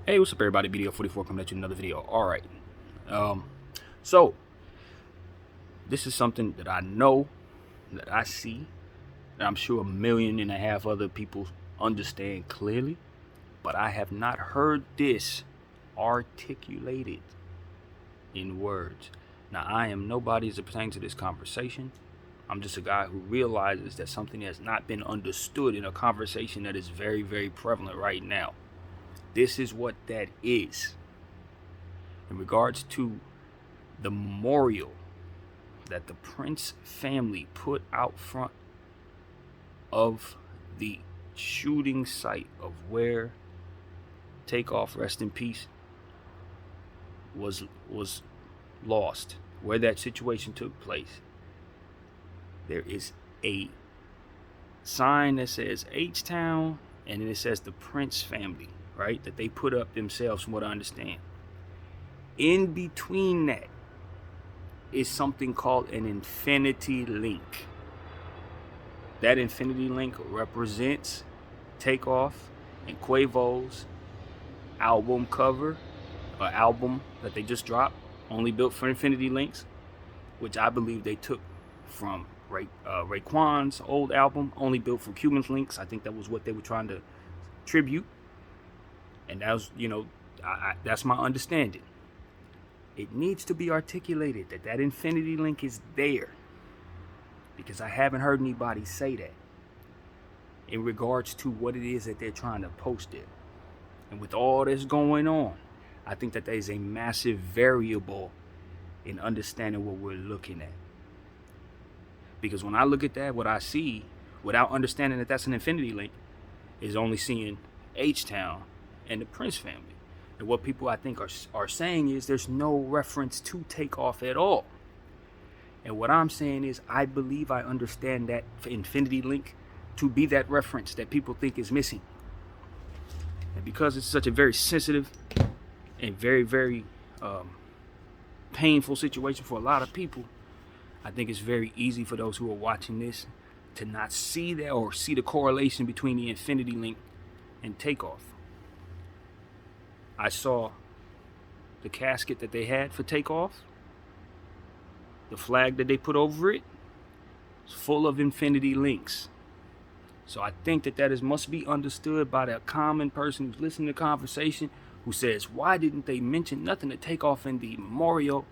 Hey, what's up, everybody? BDO44 coming at you with another video. All right. So this is something that I know, that I see, that I'm sure 1.5 million other people understand clearly, but I have not heard this articulated in words. Now, I am nobody as it pertains to this conversation. I'm just a guy who realizes that something has not been understood in a conversation that is very, very prevalent right now. This is what that is. In regards to the memorial that the Prince family put out front of the shooting site of where Takeoff, rest in peace, was lost, where that situation took place, there is a sign that says H-Town, and then it says the Prince family, right? That they put up themselves, from what I understand. In between that is something called an infinity link. That infinity link represents Takeoff and Quavo's album cover, or album that they just dropped, Only Built for Infinity Links, which I believe they took from Raekwon's old album, Only Built for Cuban Links. I think that was what they were trying to tribute, and that was, that's my understanding. It needs to be articulated that that infinity link is there, because I haven't heard anybody say that in regards to what it is that they're trying to post it. And with all this going on, I think that there is a massive variable in understanding what we're looking at. Because when I look at that, what I see, without understanding that that's an infinity link, is only seeing H-Town and the Prince family. And what people, I think, are saying is there's no reference to Takeoff at all. And what I'm saying is, I believe I understand that infinity link to be that reference that people think is missing. And because it's such a very sensitive and very, very painful situation for a lot of people, I think it's very easy for those who are watching this to not see that, or see the correlation between the infinity link and Takeoff. I saw the casket that they had for Takeoff, the flag that they put over it, is full of infinity links. So I think that must be understood by the common person who's listening to the conversation, who says, why didn't they mention nothing to Takeoff in the memorial?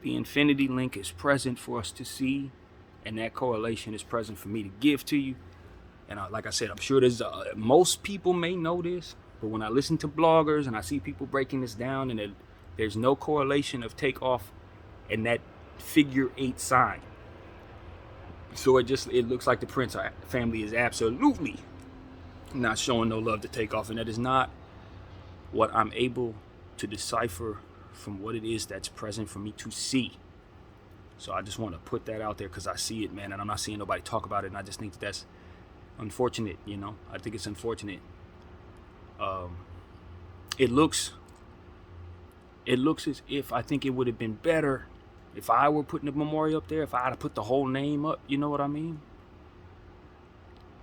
The infinity link is present for us to see, and that correlation is present for me to give to you. And like I said, I'm sure most people may know this, but when I listen to bloggers and I see people breaking this down, and there's no correlation of Takeoff and that figure 8 sign. So it looks like the Prince family is absolutely not showing no love to Takeoff, and that is not what I'm able to decipher from what it is that's present for me to see. So I just want to put that out there, because I see it, man, and I'm not seeing nobody talk about it, and I just think that's unfortunate. I think it's unfortunate. It looks as if, I think it would have been better if I were putting the memorial up there, if I had to put the whole name up, you know what I mean?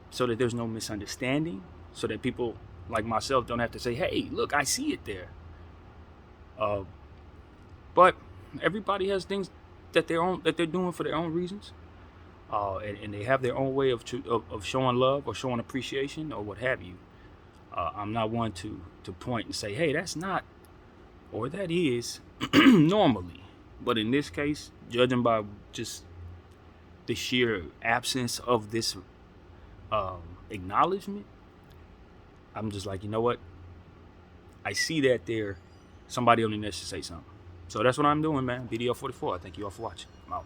So that there's no misunderstanding, so that people like myself don't have to say, hey, look, I see it there. But everybody has things that they're doing for their own reasons. And they have their own way of showing love or showing appreciation or what have you. I'm not one to point and say, hey, that's not, or that is normally. But in this case, judging by just the sheer absence of this acknowledgement, I'm just like, you know what? I see that there. Somebody only needs to say something. So that's what I'm doing, man. BDO44. I thank you all for watching. I'm out.